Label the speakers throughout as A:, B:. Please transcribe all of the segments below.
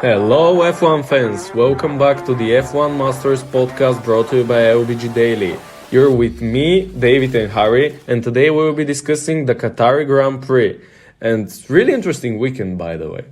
A: Hello F1 fans, welcome back to the F1 Masters podcast brought to you by AUBG Daily. You're with me, David and Harry, and today we will be discussing the Qatar Grand Prix. And really interesting weekend, by the way.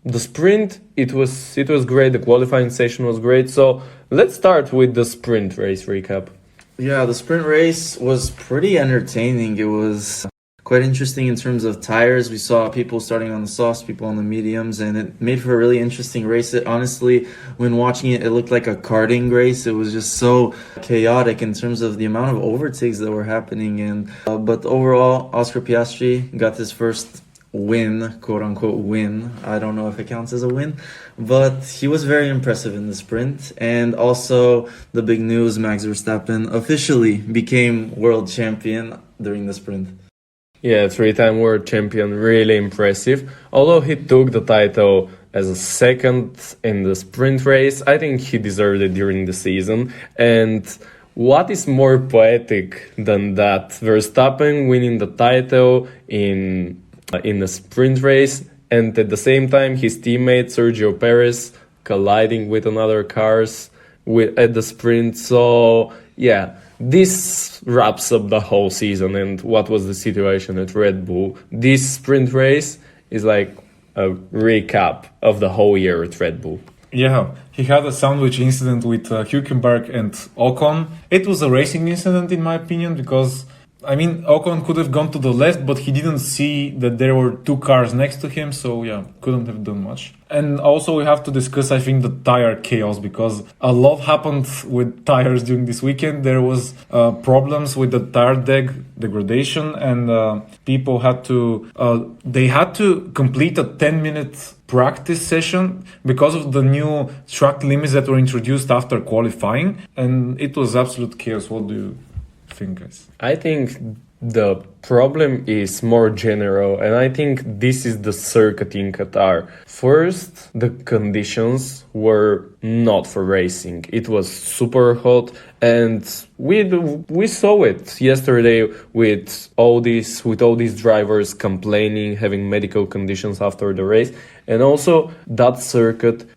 A: The sprint, it was great, the qualifying session was great, so let's start with the sprint race recap.
B: Yeah, the sprint race was pretty entertaining. It was quite interesting in terms of tires. We saw people starting on the softs, people on the mediums, and it made for a really interesting race. It honestly, when watching it, it looked like a karting race. It was just so chaotic in terms of the amount of overtakes that were happening. But overall, Oscar Piastri got his first win, quote-unquote win. I don't know if it counts as a win, but he was very impressive in the sprint. And also, the big news, Max Verstappen officially became world champion during the sprint.
A: Yeah, three-time world champion, really impressive. Although he took the title as a second in the sprint race, I think he deserved it during the season. And what is more poetic than that? Verstappen winning the title in a sprint race, and at the same time his teammate Sergio Perez colliding with another cars at the sprint. So yeah, this wraps up the whole season and what was the situation at Red Bull. This sprint race is like a recap of the whole year at Red Bull.
C: Yeah, he had a sandwich incident with Hülkenberg and Ocon. It was a racing incident in my opinion because Ocon could have gone to the left, but he didn't see that there were two cars next to him, so yeah, couldn't have done much. And also we have to discuss, I think, the tire chaos, because a lot happened with tires during this weekend. There was problems with the tire degradation, and people had to complete a 10-minute practice session because of the new track limits that were introduced after qualifying, and it was absolute chaos. What do you think, guys?
A: I think the problem is more general, and I think this is the circuit in Qatar. First, the conditions were not for racing. It was super hot, and we saw it yesterday with all these drivers complaining, having medical conditions after the race, and also that circuit.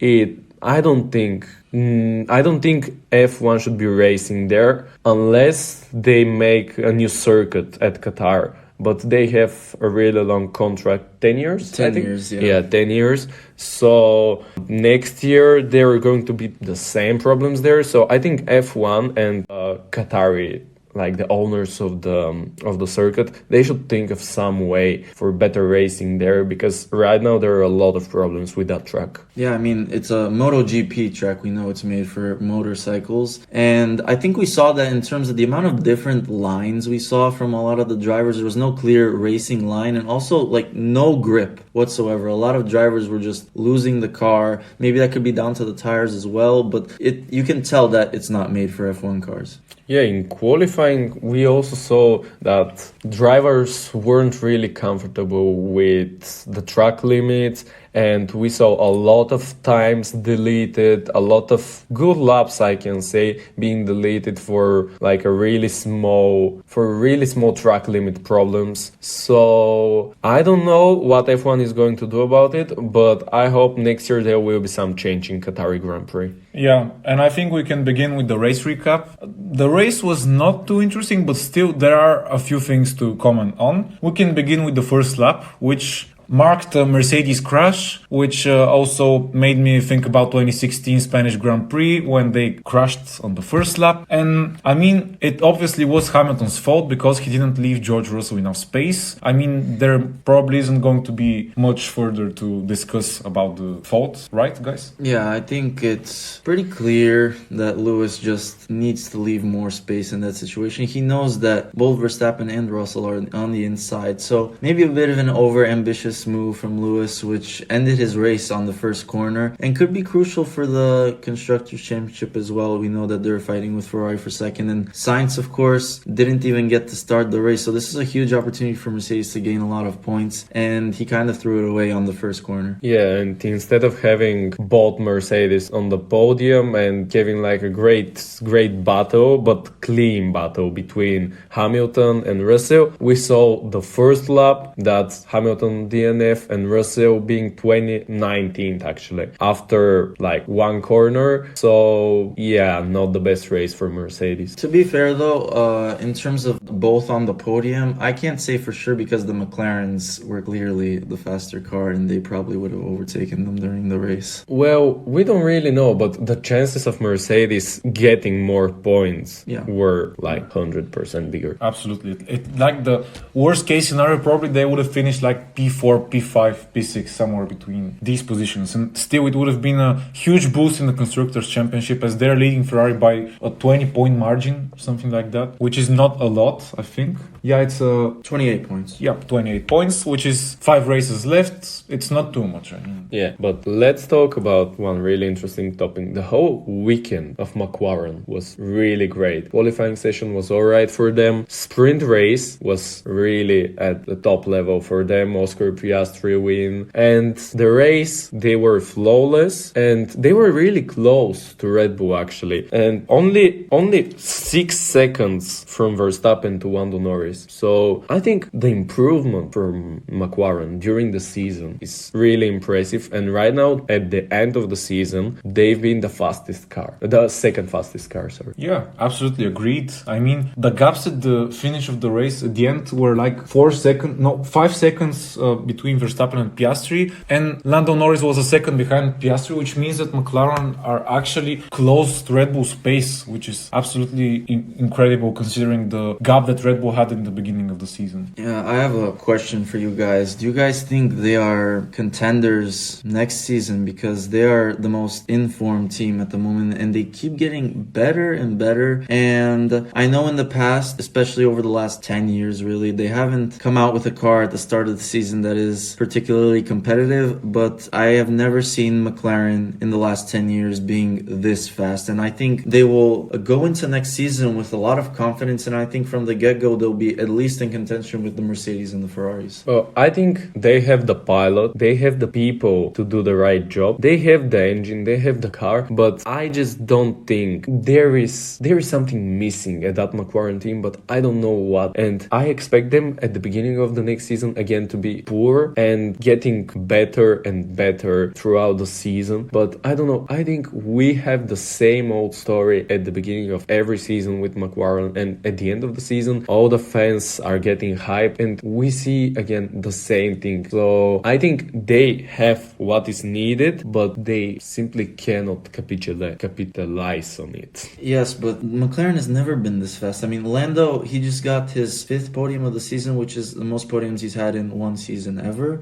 A: I don't think F1 should be racing there unless they make a new circuit at Qatar. But they have a really long contract, 10 years?
B: 10 years, yeah.
A: Yeah, 10 years. So next year there are going to be the same problems there. So I think F1 and Qatari, like the owners of the circuit, they should think of some way for better racing there, because right now there are a lot of problems with that track.
B: Yeah, it's a MotoGP track. We know it's made for motorcycles, and I think we saw that in terms of the amount of different lines we saw from a lot of the drivers. There was no clear racing line, and also no grip whatsoever. A lot of drivers were just losing the car. Maybe that could be down to the tires as well, but you can tell that it's not made for F1 cars.
A: Yeah, in qualifying, we also saw that drivers weren't really comfortable with the track limits, and we saw a lot of times deleted, a lot of good laps, I can say, being deleted for really small track limit problems. So I don't know what F1 is going to do about it, but I hope next year there will be some change in Qatari Grand Prix.
C: Yeah, and I think we can begin with the race recap. The race was not too interesting, but still there are a few things to comment on. We can begin with the first lap, which marked a Mercedes crash, which also made me think about 2016 Spanish Grand Prix when they crashed on the first lap. And it obviously was Hamilton's fault because he didn't leave George Russell enough space. There probably isn't going to be much further to discuss about the fault, right, guys?
B: Yeah, I think it's pretty clear that Lewis just needs to leave more space in that situation. He knows that both Verstappen and Russell are on the inside, so maybe a bit of an over-ambitious move from Lewis, which ended his race on the first corner and could be crucial for the Constructors Championship as well. We know that they're fighting with Ferrari for second, and Sainz, of course, didn't even get to start the race, so this is a huge opportunity for Mercedes to gain a lot of points, and he kind of threw it away on the first corner.
A: Yeah, and instead of having both Mercedes on the podium and having a great battle, but clean battle between Hamilton and Russell, we saw the first lap that Hamilton didn't DNF and Russell being 19th actually after like one corner. So yeah, not the best race for Mercedes.
B: To be fair though, in terms of both on the podium, I can't say for sure because the McLarens were clearly the faster car and they probably would have overtaken them during the race.
A: Well, we don't really know, but the chances of Mercedes getting more points were like 100% bigger.
C: Absolutely. Like the worst case scenario, probably they would have finished like P4, P5, P6, somewhere between these positions. And still, it would have been a huge boost in the Constructors Championship as they're leading Ferrari by a 20-point margin, something like that, which is not a lot, I think. Yeah, it's
B: 28 points.
C: Yeah, 28 points, which is 5 races left. It's not too much, I mean.
A: Yeah, but let's talk about one really interesting topic. The whole weekend of McLaren was really great. Qualifying session was alright for them. Sprint race was really at the top level for them. Oscar Piastri win. And the race, they were flawless and they were really close to Red Bull actually. And only 6 seconds from Verstappen to Lando Norris. So I think the improvement from McLaren during the season is really impressive. And right now, at the end of the season, they've been the second fastest car, sorry.
C: Yeah, absolutely agreed. I mean, the gaps at the finish of the race at the end were like 5 seconds between Verstappen and Piastri. And Lando Norris was a second behind Piastri, which means that McLaren are actually close to Red Bull's pace, which is absolutely incredible considering the gap that Red Bull had in the beginning of the season.
B: Yeah, I have a question for you guys. Do you guys think they are contenders next season? Because they are the most informed team at the moment and they keep getting better and better. And I know in the past, especially over the last 10 years really, they haven't come out with a car at the start of the season that is particularly competitive, but I have never seen McLaren in the last 10 years being this fast. And I think they will go into next season with a lot of confidence, and I think from the get-go they'll be at least in contention with the Mercedes and the Ferraris.
A: Well, I think they have the pilot, they have the people to do the right job, they have the engine, they have the car, but I just don't think there is something missing at that McLaren team, but I don't know what. And I expect them at the beginning of the next season again to be poor and getting better and better throughout the season. But I don't know, I think we have the same old story at the beginning of every season with McLaren, and at the end of the season all the fans are getting hyped and we see again the same thing. So I think they have what is needed, but they simply cannot capitalize on it.
B: Yes, but McLaren has never been this fast. I mean, Lando, he just got his 5th podium of the season, which is the most podiums he's had in one season ever.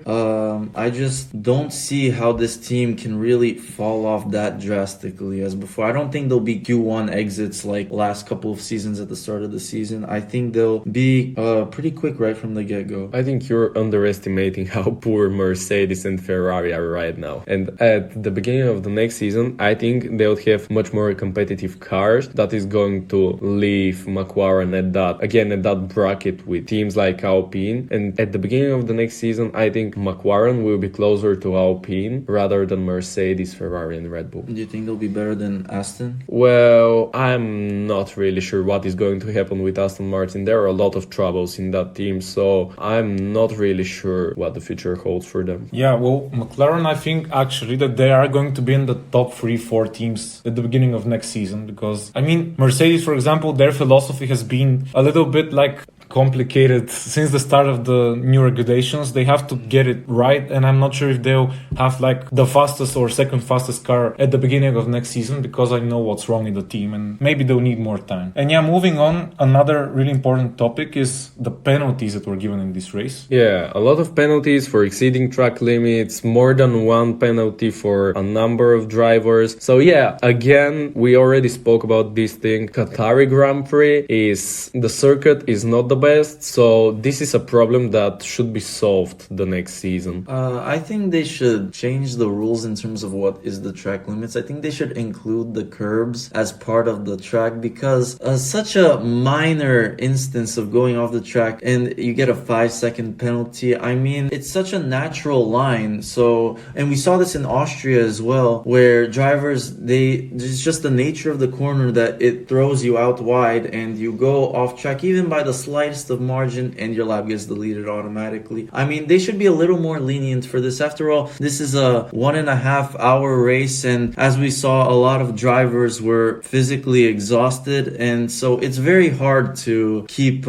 B: I just don't see how this team can really fall off that drastically as before. I don't think they'll be Q1 exits like last couple of seasons at the start of the season. I think they'll be pretty quick right from the get-go.
A: I think you're underestimating how poor Mercedes and Ferrari are right now. And at the beginning of the next season, I think they'll have much more competitive cars that is going to leave McLaren at that bracket with teams like Alpine. And at the beginning of the next season, I think McLaren will be closer to Alpine rather than Mercedes, Ferrari and Red Bull.
B: Do you think they'll be better than Aston?
A: Well, I'm not really sure what is going to happen with Aston Martin. There are a lot of troubles in that team, so I'm not really sure what the future holds for them.
C: Yeah, well, McLaren, I think actually that they are going to be in the top 3-4 teams at the beginning of next season, because I mean, Mercedes, for example, their philosophy has been a little bit like complicated since the start of the new regulations. They have to get it right, and I'm not sure if they'll have like the fastest or second fastest car at the beginning of next season, because I know what's wrong in the team and maybe they'll need more time. And yeah, moving on, another really important topic is the penalties that were given in this race.
A: Yeah, a lot of penalties for exceeding track limits, more than one penalty for a number of drivers. So yeah, again, we already spoke about this thing. Qatari Grand Prix the circuit is not the best, so this is a problem that should be solved the next season.
B: I think they should change the rules in terms of what is the track limits. I think they should include the curbs as part of the track, because such a minor instance of going off the track and you get a 5-second penalty. I mean, it's such a natural line. So, and we saw this in Austria as well, where drivers, it's just the nature of the corner that it throws you out wide and you go off track even by the slightest slightest of margin and your lap gets deleted automatically. I mean, they should be a little more lenient for this. After all, this is a 1.5 hour race, and as we saw, a lot of drivers were physically exhausted, and so it's very hard to keep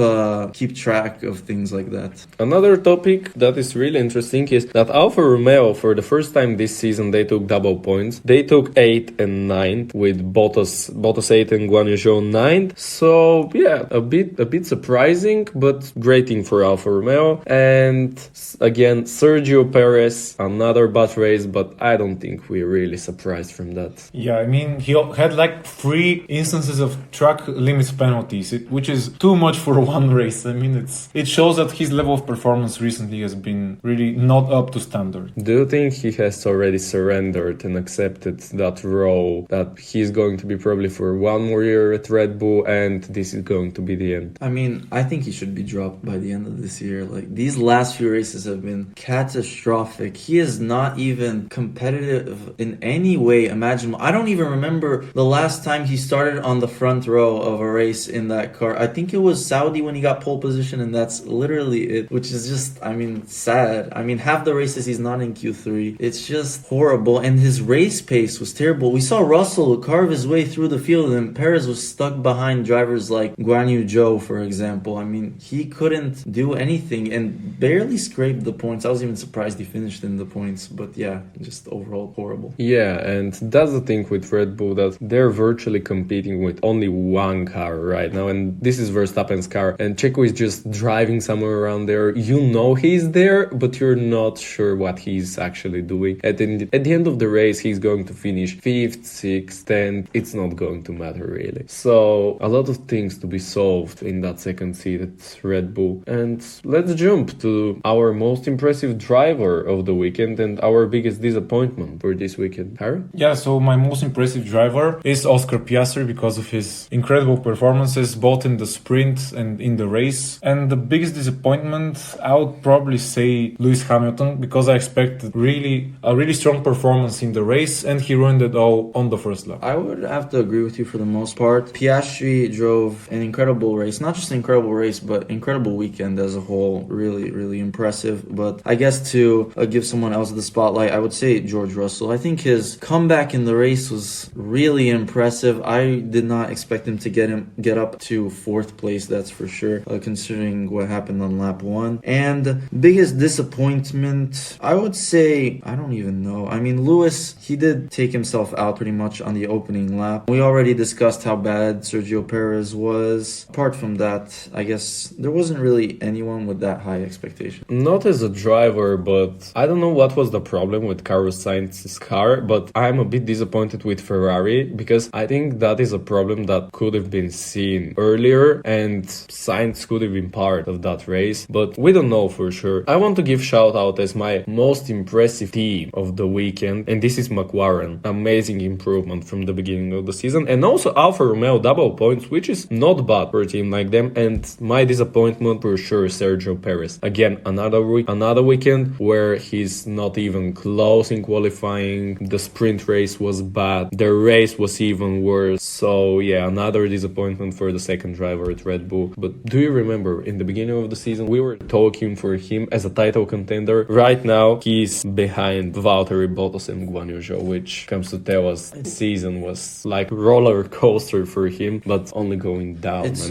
B: track of things like that.
A: Another topic that is really interesting is that Alfa Romeo, for the first time this season, they took double points. They took 8th and 9th, with Bottas 8th and Guan Yu Zhou 9th. So yeah, a bit surprising, but great thing for Alfa Romeo. And again, Sergio Perez, another bad race, but I don't think we're really surprised from that.
C: Yeah, I mean, he had like 3 instances of track limits penalties, which is too much for one race. I mean, it shows that his level of performance recently has been really not up to standard.
A: Do you think he has already surrendered and accepted that role, that he's going to be probably for one more year at Red Bull and this is going to be the end?
B: I mean, I think he should be dropped by the end of this year. Like, these last few races have been catastrophic. He is not even competitive in any way imaginable. I don't even remember the last time he started on the front row of a race in that car. I think it was Saudi when he got pole position, and that's literally it, which is just, I mean, sad. I mean, half the races he's not in Q3. It's just horrible, and his race pace was terrible. We saw Russell carve his way through the field, and Perez was stuck behind drivers like Guan Yu Zhou, for example. I mean, he couldn't do anything and barely scraped the points. I was even surprised he finished in the points, but yeah, just overall horrible.
A: Yeah, and that's the thing with Red Bull, that they're virtually competing with only one car right now, and this is Verstappen's car, and Checo is just driving somewhere around there. You know he's there, but you're not sure what he's actually doing. At the end of the race, he's going to finish 5th, 6th, 10th. It's not going to matter really. So a lot of things to be solved in that second seat at Red Bull. And let's jump to our most impressive driver of the weekend and our biggest disappointment for this weekend. Harry?
C: Yeah, so my most impressive driver is Oscar Piastri because of his incredible performances both in the sprint and in the race. And the biggest disappointment, I would probably say Lewis Hamilton, because I expected a really strong performance in the race and he ruined it all on the first lap.
B: I would have to agree with you for the most part. Piastri drove an incredible race, not just an incredible race, but incredible weekend as a whole. Really, really impressive. But I guess to give someone else the spotlight, I would say George Russell. I think his comeback in the race was really impressive. I did not expect him to get up to 4th place, that's for sure, considering what happened on lap 1. And biggest disappointment, I would say, I don't even know. I mean, Lewis, he did take himself out pretty much on the opening lap. We already discussed how bad Sergio Perez was. Apart from that, I guess there wasn't really anyone with that high expectation.
A: Not as a driver, but I don't know what was the problem with Carlos Sainz's car, but I'm a bit disappointed with Ferrari because I think that is a problem that could have been seen earlier and Sainz could have been part of that race, but we don't know for sure. I want to give shout out as my most impressive team of the weekend, and this is McLaren. Amazing improvement from the beginning of the season, and also Alfa Romeo double points, which is not bad for a team like them. And my disappointment for sure, Sergio Perez. Again, another weekend where he's not even close in qualifying. The sprint race was bad. The race was even worse. So yeah, another disappointment for the second driver at Red Bull. But do you remember in the beginning of the season we were talking for him as a title contender? Right now he's behind Valtteri Bottas and Guan Yu Zhou, which comes to tell us the season was like roller coaster for him, but only going down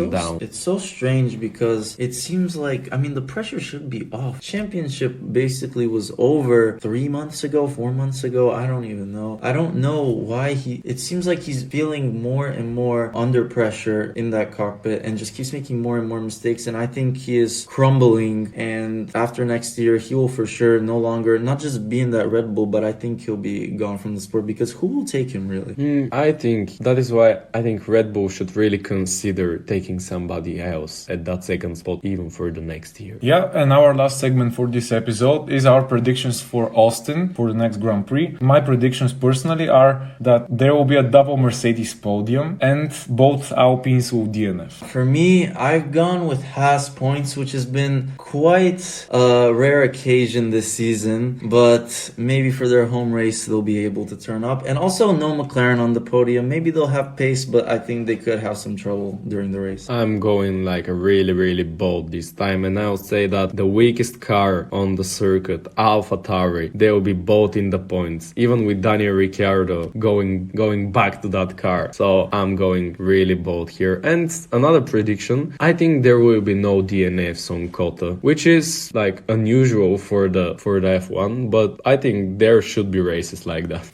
A: down.
B: It's so strange because it seems like, I mean, the pressure should be off. Championship basically was over 3 months ago, 4 months ago. I don't even know. I don't know why it seems like he's feeling more and more under pressure in that cockpit and just keeps making more and more mistakes. And I think he is crumbling. And after next year, he will for sure no longer not just be in that Red Bull, but I think he'll be gone from the sport because who will take him really?
A: I think that is why I think Red Bull should really consider taking somebody else at that second spot even for the next year.
C: Yeah, and our last segment for this episode is our predictions for Austin for the next Grand Prix. My predictions personally are that there will be a double Mercedes podium and both Alpines will DNF.
B: For me, I've gone with Haas points, which has been quite a rare occasion this season, but maybe for their home race they'll be able to turn up. And also no McLaren on the podium. Maybe they'll have pace, but I think they could have some trouble during the race.
A: I'm going like a really, really bold this time, and I'll say that the weakest car on the circuit, AlphaTauri, they will be both in the points, even with Daniel Ricciardo going back to that car. So I'm going really bold here. And another prediction, I think there will be no DNFs on Qatar, which is like unusual for the F1, but I think there should be races like that.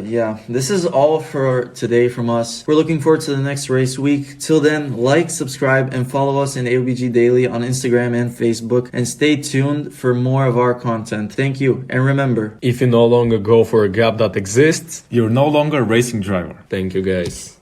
B: Yeah, this is all for today from us. We're looking forward to the next race week. Till then, like, subscribe, and follow us in AUBG Daily on Instagram and Facebook, and stay tuned for more of our content. Thank you, and remember,
A: If you no longer go for a gap that exists,
C: You're no longer a racing driver.
A: thank you guys.